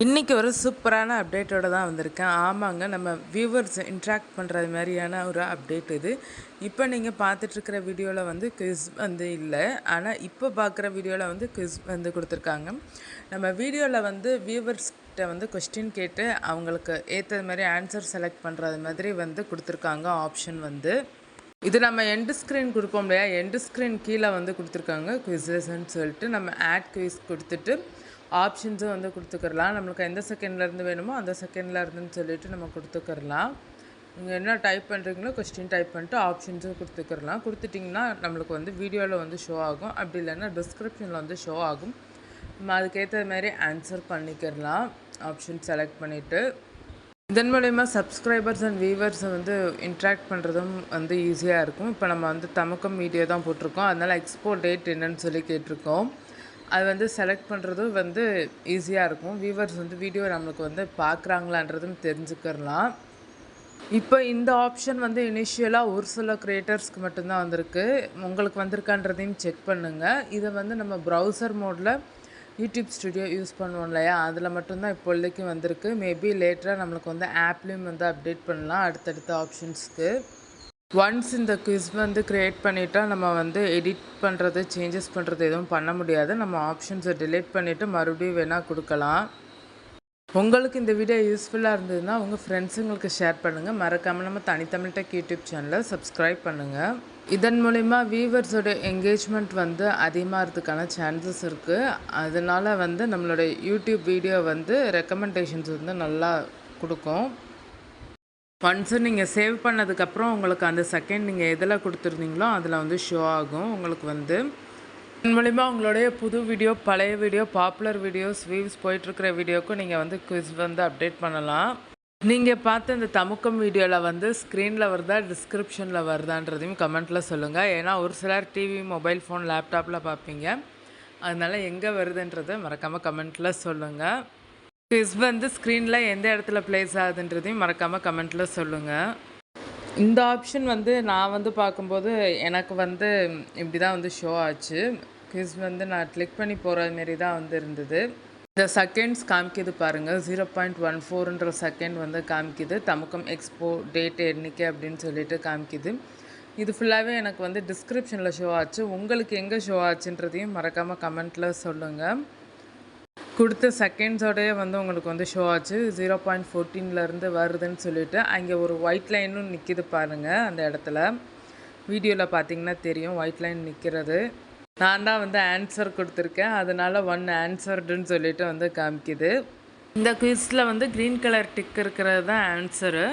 இன்றைக்கி ஒரு சூப்பரான அப்டேட்டோடு தான் வந்திருக்கேன். ஆமாங்க, நம்ம வியூவர்ஸ் இன்ட்ராக்ட் பண்ணுறது மாதிரியான ஒரு அப்டேட் இது. இப்போ நீங்கள் பார்த்துட்ருக்கிற வீடியோவில் வந்து குவிஸ் வந்து இல்லை, ஆனால் இப்போ பார்க்குற வீடியோவில் வந்து குவிஸ் வந்து கொடுத்துருக்காங்க. நம்ம வீடியோவில் வந்து வியூவர்ஸ்கிட்ட வந்து கொஸ்டின் கேட்டு அவங்களுக்கு ஏற்றது மாதிரி ஆன்சர் செலக்ட் பண்ணுறது மாதிரி வந்து கொடுத்துருக்காங்க ஆப்ஷன் வந்து. இது நம்ம எண்டு ஸ்க்ரீன் கொடுப்போம் இல்லையா, எண்டு ஸ்க்ரீன் கீழே வந்து கொடுத்துருக்காங்க குவிஸஸ்ன்னு சொல்லிட்டு. நம்ம ஆட் குவிஸ் கொடுத்துட்டு ஆப்ஷன்ஸும் வந்து கொடுத்துக்கிறலாம். நம்மளுக்கு எந்த செகண்ட்லேருந்து வேணுமோ அந்த செகண்ட்லேருந்துன்னு சொல்லிட்டு நம்ம கொடுத்துக்கிறலாம். நீங்கள் என்ன டைப் பண்ணுறீங்களோ கொஸ்டின் டைப் பண்ணிட்டு ஆப்ஷன்ஸும் கொடுத்துக்கிறலாம். கொடுத்துட்டிங்கன்னா நம்மளுக்கு வந்து வீடியோவில் வந்து ஷோ ஆகும், அப்படி இல்லைன்னா டிஸ்கிரிப்ஷனில் வந்து ஷோ ஆகும். நம்ம அதுக்கேற்ற மாதிரி ஆன்சர் பண்ணிக்கிறலாம் ஆப்ஷன் செலக்ட் பண்ணிவிட்டு. இதன் மூலயமா சப்ஸ்கிரைபர்ஸ் அண்ட் வியூவர்ஸை வந்து இன்ட்ராக்ட் பண்ணுறதும் வந்து ஈஸியாக இருக்கும். இப்போ நம்ம வந்து தமக்கம் வீடியோ தான் போட்டிருக்கோம், அதனால் எக்ஸ்போர்ட் டேட் என்னன்னு சொல்லி கேட்டிருக்கோம். அது வந்து செலக்ட் பண்ணுறதும் வந்து ஈஸியாக இருக்கும். வியூவர்ஸ் வந்து வீடியோ நம்மளுக்கு வந்து பார்க்குறாங்களான்றதும் தெரிஞ்சுக்கிறலாம். இப்போ இந்த ஆப்ஷன் வந்து இனிஷியலாக ஒரு சில க்ரியேட்டர்ஸ்க்கு மட்டும்தான் வந்திருக்கு. உங்களுக்கு வந்திருக்கான்றதையும் செக் பண்ணுங்கள். இதை வந்து நம்ம ப்ரௌசர் மோடில் யூடியூப் ஸ்டுடியோ யூஸ் பண்ணுவோம் இல்லையா, அதில் மட்டும்தான் இப்போதைக்கு வந்திருக்கு. மேபி லேட்டராக நம்மளுக்கு வந்து ஆப்லேயும் வந்து அப்டேட் பண்ணலாம் அடுத்தடுத்த ஆப்ஷன்ஸ்க்கு. ஒன்ஸ் இந்த குவிஸ் வந்து க்ரியேட் பண்ணிட்டா நம்ம வந்து எடிட் பண்ணுறது, சேஞ்சஸ் பண்ணுறது எதுவும் பண்ண முடியாது. நம்ம ஆப்ஷன்ஸை டிலீட் பண்ணிவிட்டு மறுபடியும் வேணால் கொடுக்கலாம். உங்களுக்கு இந்த வீடியோ யூஸ்ஃபுல்லாக இருந்ததுன்னா உங்கள் ஃப்ரெண்ட்ஸுங்களுக்கு ஷேர் பண்ணுங்கள். மறக்காமல் நம்ம தனித்தமிழ் டெக் யூடியூப் சேனலை சப்ஸ்கிரைப் பண்ணுங்கள். இதன் மூலிமா வியூவர்ஸோட என்கேஜ்மெண்ட் வந்து அதிகமாகிறதுக்கான சான்சஸ் இருக்குது. அதனால் வந்து நம்மளோட யூடியூப் வீடியோ வந்து ரெக்கமெண்டேஷன்ஸ் வந்து நல்லா கொடுக்கும். ஒன்ஸு நீங்கள் சேவ் பண்ணதுக்கப்புறம் உங்களுக்கு அந்த செகண்ட் நீங்கள் எதில் கொடுத்துருந்தீங்களோ அதில் வந்து ஷோ ஆகும். உங்களுக்கு வந்து இதன் மூலிமா உங்களுடைய புது வீடியோ, பழைய வீடியோ, பாப்புலர் வீடியோஸ், வியூஸ் போயிட்டுருக்கிற வீடியோக்கும் நீங்கள் வந்து குவிஸ் வந்து அப்டேட் பண்ணலாம். நீங்கள் பார்த்த இந்த தமுக்கம் வீடியோவில் வந்து ஸ்க்ரீனில் வருதா, டிஸ்கிரிப்ஷனில் வருதான்றதையும் கமெண்ட்டில் சொல்லுங்கள். ஏன்னா ஒரு சிலர் டிவி, மொபைல் ஃபோன், லேப்டாப்பில் பார்ப்பீங்க. அதனால் எங்கே வருதுன்றதை மறக்காமல் கமெண்ட்டில் சொல்லுங்கள். குவிஸ் வந்து ஸ்க்ரீனில் எந்த இடத்துல ப்ளேஸ் ஆகுதுன்றதையும் மறக்காமல் கமெண்ட்டில் சொல்லுங்கள். இந்த ஆப்ஷன் வந்து நான் வந்து பார்க்கும்போது எனக்கு வந்து இப்படி தான் வந்து ஷோ ஆச்சு. குவிஸ் வந்து நான் கிளிக் பண்ணி போகிற மாரி தான் வந்து இருந்தது. இந்த செகண்ட்ஸ் காமிக்கிது பாருங்கள், 0.14ன்ற செகண்ட் வந்து காமிக்கிது. தமுக்கம் எக்ஸ்போ டேட் என்னைக்கு அப்படின்னு சொல்லிட்டு காமிக்கிது. இது ஃபுல்லாகவே எனக்கு வந்து டிஸ்கிரிப்ஷனில் ஷோ ஆச்சு. உங்களுக்கு எங்கே ஷோ ஆச்சுன்றதையும் மறக்காமல் கமெண்ட்டில் சொல்லுங்கள். கொடுத்த செகண்ட்ஸோடையே வந்து உங்களுக்கு வந்து ஷோ ஆச்சு. 0.14லேருந்து வருதுன்னு சொல்லிட்டு அங்கே ஒரு ஒயிட் லைனும் நிற்கிது பாருங்கள். அந்த இடத்துல வீடியோவில் பார்த்தீங்கன்னா தெரியும் ஒயிட் லைன் நிற்கிறது. நான் தான் வந்து ஆன்சர் கொடுத்துருக்கேன், அதனால் 1 ஆன்சர்டுன்னு சொல்லிட்டு வந்து காமிக்குது. இந்த குவிஸில் வந்து க்ரீன் கலர் டிக் இருக்கிறது தான் ஆன்சரு.